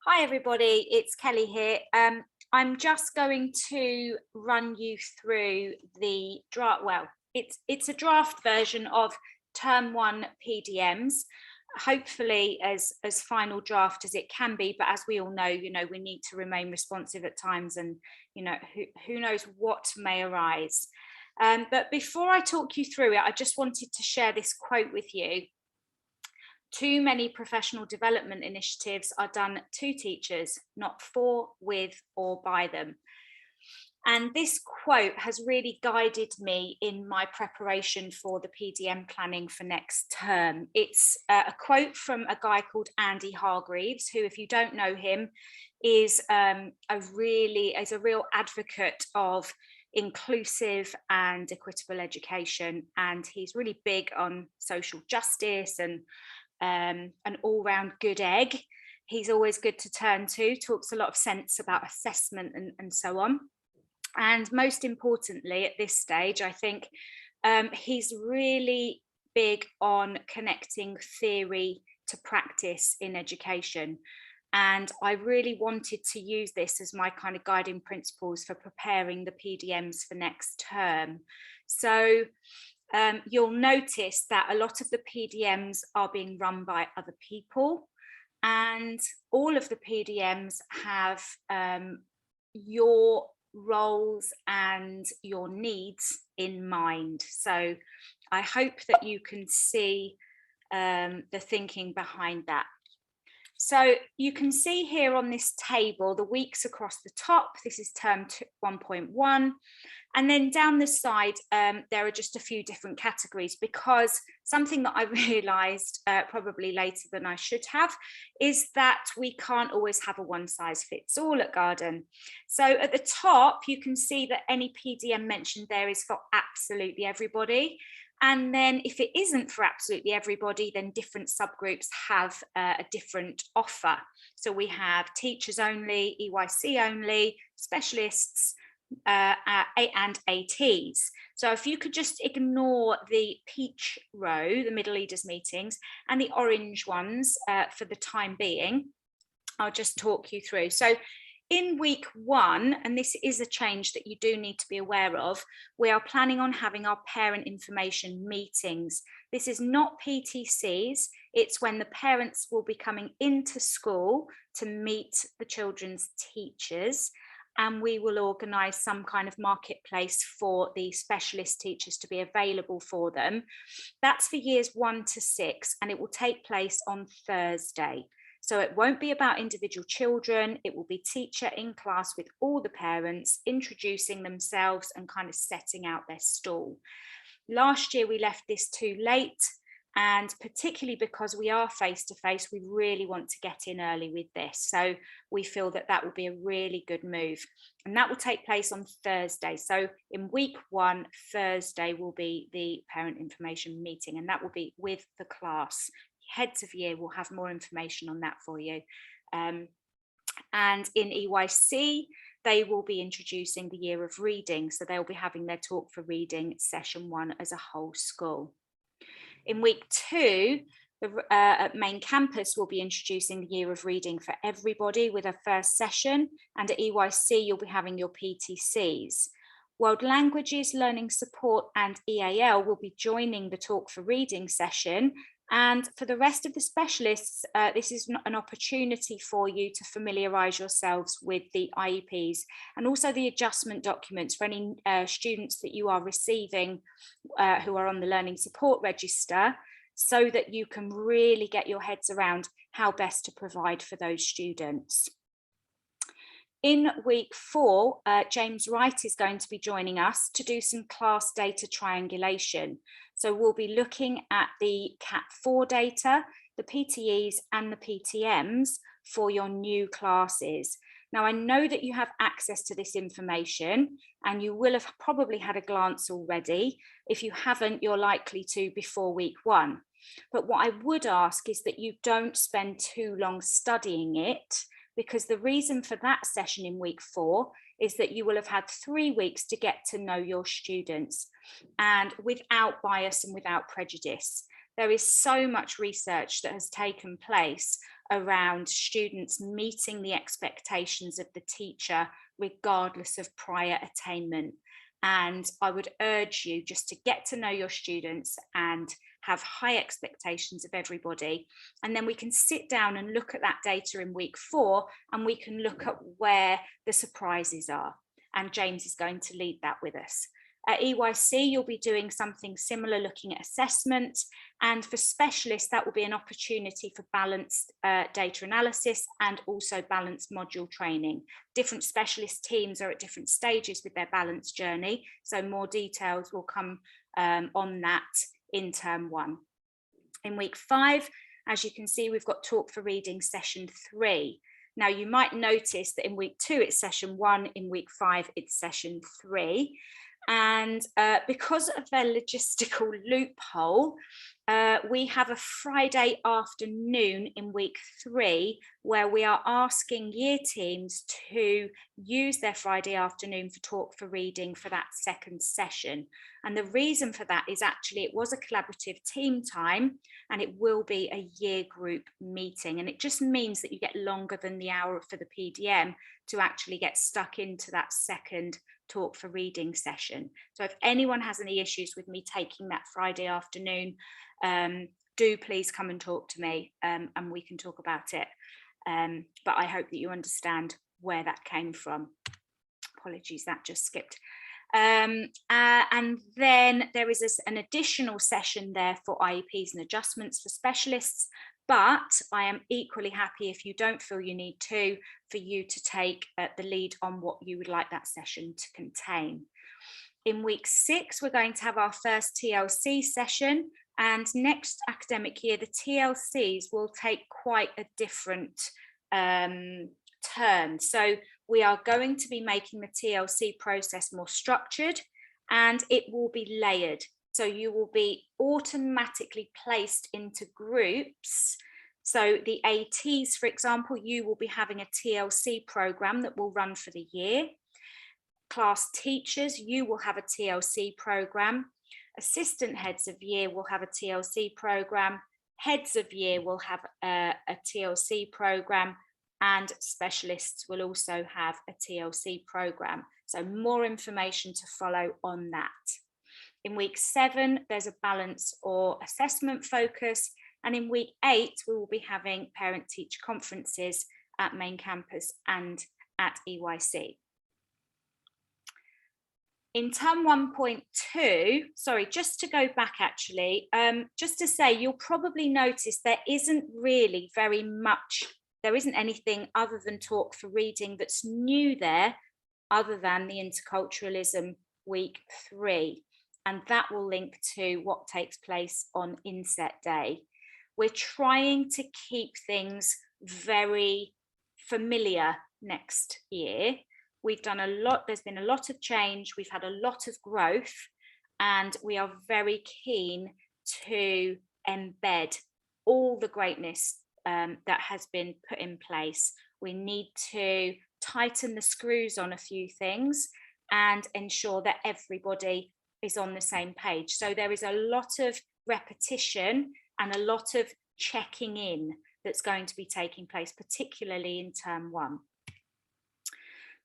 Hi everybody, it's Kelly here. I'm just going to run you through the draft. Well, it's a draft version of Term 1 PDMs, hopefully as final draft as it can be. But as we all know, we need to remain responsive at times, and who knows what may arise. But before I talk you through it, I just wanted to share this quote with you. Too many professional development initiatives are done to teachers, not for, with, or by them. And this quote has really guided me in my preparation for the PDM planning for next term. It's a quote from a guy called Andy Hargreaves, who, if you don't know him, is a real advocate of inclusive and equitable education. And he's really big on social justice and an all-round good egg. He's always good to turn to, talks a lot of sense about assessment and so on. And most importantly, at this stage, I think he's really big on connecting theory to practice in education. And I really wanted to use this as my kind of guiding principles for preparing the PDMs for next term. So you'll notice that a lot of the PDMs are being run by other people, and all of the PDMs have your roles and your needs in mind. So I hope that you can see the thinking behind that. So you can see here on this table the weeks across the top. This is term 1.1. And then down the side, there are just a few different categories, because something that I realised probably later than I should have is that we can't always have a one size fits all at Garden. So at the top, you can see that any PDM mentioned there is for absolutely everybody. And then if it isn't for absolutely everybody, then different subgroups have a different offer. So we have teachers only, EYC only, specialists, and ATs. So if you could just ignore the peach row, the middle leaders meetings, and the orange ones for the time being, I'll just talk you through. So in week 1, and this is a change that you do need to be aware of, we are planning on having our parent information meetings. This is not PTCs, it's when the parents will be coming into school to meet the children's teachers, and we will organise some kind of marketplace for the specialist teachers to be available for them. That's for years 1 to 6, and it will take place on Thursday. So it won't be about individual children, it will be teacher in class with all the parents, introducing themselves and kind of setting out their stall. Last year we left this too late, and particularly because we are face-to-face, we really want to get in early with this. So we feel that that will be a really good move. And that will take place on Thursday. So in week 1, Thursday will be the parent information meeting, and that will be with the class. Heads of year will have more information on that for you. And in EYC, they will be introducing the year of reading. So they'll be having their talk for reading session 1 as a whole school. In week 2, at main campus will be introducing the year of reading for everybody with a first session. And at EYC, you'll be having your PTCs. World Languages, Learning Support and EAL will be joining the talk for reading session. And for the rest of the specialists, this is an opportunity for you to familiarise yourselves with the IEPs and also the adjustment documents for any students that you are receiving who are on the Learning Support Register, so that you can really get your heads around how best to provide for those students. In week 4, James Wright is going to be joining us to do some class data triangulation. So we'll be looking at the Cat4 data, the PTEs and the PTMs for your new classes. Now, I know that you have access to this information and you will have probably had a glance already. If you haven't, you're likely to before week 1. But what I would ask is that you don't spend too long studying it, because the reason for that session in week 4 is that you will have had 3 weeks to get to know your students, and without bias and without prejudice. There is so much research that has taken place around students meeting the expectations of the teacher regardless of prior attainment. And I would urge you just to get to know your students and have high expectations of everybody. And then we can sit down and look at that data in week 4, and we can look at where the surprises are. And James is going to lead that with us. At EYC, you'll be doing something similar, looking at assessment. And for specialists, that will be an opportunity for balanced data analysis and also balanced module training. Different specialist teams are at different stages with their balance journey, so more details will come on that in term 1. In week 5, as you can see, we've got Talk for Reading session 3. Now, you might notice that in week 2, it's session 1, in week 5, it's session 3. And because of a logistical loophole, we have a Friday afternoon in week 3 where we are asking year teams to use their Friday afternoon for Talk for Reading for that second session. And the reason for that is actually it was a collaborative team time, and it will be a year group meeting. And it just means that you get longer than the hour for the PDM to actually get stuck into that second Talk for Reading session. So if anyone has any issues with me taking that Friday afternoon, do please come and talk to me, and we can talk about it. But I hope that you understand where that came from. Apologies, that just skipped. And then there is an additional session there for IEPs and adjustments for specialists, but I am equally happy, if you don't feel you need to, for you to take the lead on what you would like that session to contain. In week 6, we're going to have our first TLC session, and next academic year, the TLCs will take quite a different turn. So we are going to be making the TLC process more structured, and it will be layered. So you will be automatically placed into groups. So the ATs, for example, you will be having a TLC program that will run for the year. Class teachers, you will have a TLC program. Assistant heads of year will have a TLC program. Heads of year will have a TLC program, and specialists will also have a TLC program. So more information to follow on that. In week 7, there's a balance or assessment focus. And in week 8, we will be having parent-teacher conferences at main campus and at EYC. In term 1.2, sorry, just to go back actually, just to say, you'll probably notice there isn't really very much, there isn't anything other than Talk for Reading that's new there, other than the interculturalism week 3. And that will link to what takes place on Inset Day. We're trying to keep things very familiar next year. We've done a lot, there's been a lot of change, we've had a lot of growth, and we are very keen to embed all the greatness that has been put in place. We need to tighten the screws on a few things and ensure that everybody is on the same page. So there is a lot of repetition and a lot of checking in that's going to be taking place, particularly in term 1.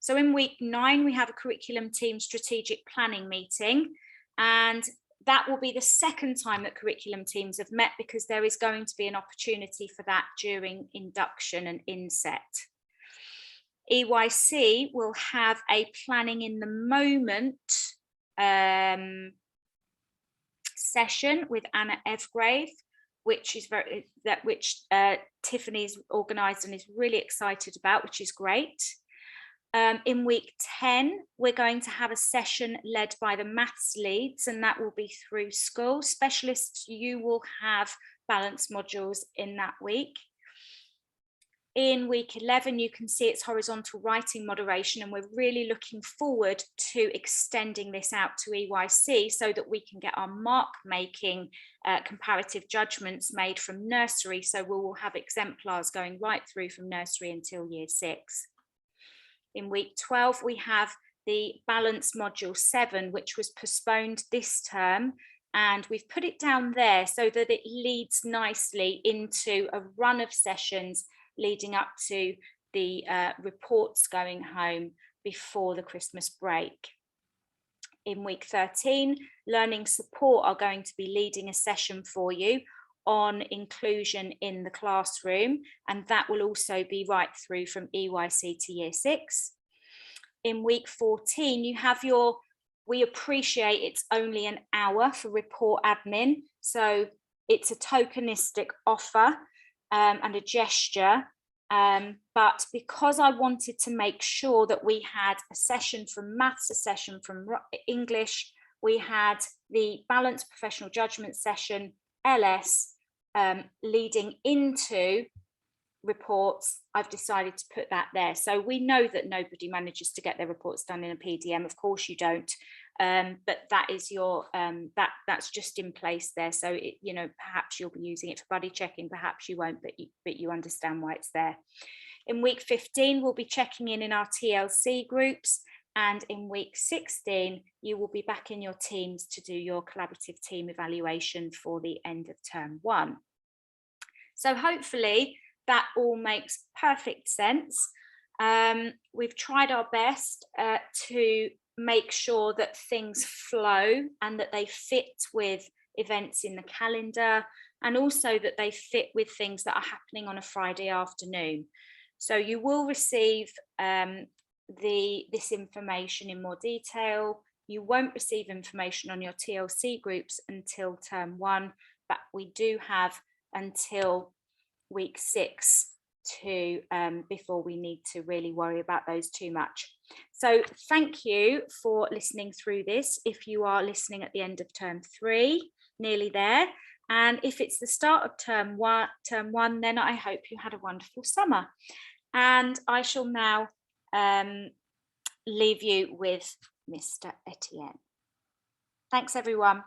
So in week 9, we have a curriculum team strategic planning meeting, and that will be the second time that curriculum teams have met, because there is going to be an opportunity for that during induction and inset. EYC will have a planning in the moment session with Anna Evgrave, which is Tiffany's organised and is really excited about, which is great. In week 10, we're going to have a session led by the maths leads, and that will be through school. Specialists, you will have balanced modules in that week. In week 11, you can see it's horizontal writing moderation, and we're really looking forward to extending this out to EYC so that we can get our mark making comparative judgments made from nursery. So we will have exemplars going right through from nursery until year 6. In week 12, we have the balance module 7, which was postponed this term and we've put it down there so that it leads nicely into a run of sessions leading up to the reports going home before the Christmas break. In week 13, learning support are going to be leading a session for you on inclusion in the classroom, and that will also be right through from EYC to year 6. In week 14, you have your, we appreciate it's only an hour for report admin, so it's a tokenistic offer and a gesture, but because I wanted to make sure that we had a session from maths, a session from English, we had the balanced professional judgment session, LS, leading into reports, I've decided to put that there. So we know that nobody manages to get their reports done in a PDM, of course you don't, but that is your that's just in place there. So it, you know, perhaps you'll be using it for buddy checking, perhaps you won't, but you understand why it's there. In week 15, we'll be checking in our TLC groups, and in week 16 you will be back in your teams to do your collaborative team evaluation for the end of term 1. So hopefully that all makes perfect sense. We've tried our best to make sure that things flow and that they fit with events in the calendar, and also that they fit with things that are happening on a Friday afternoon. So you will receive this information in more detail. You won't receive information on your TLC groups until term 1, but we do have until week 6 to before we need to really worry about those too much. So thank you for listening through this. If you are listening at the end of term 3, nearly there, and if it's the start of term one, then I hope you had a wonderful summer. And I shall now leave you with Mr. Etienne. Thanks everyone.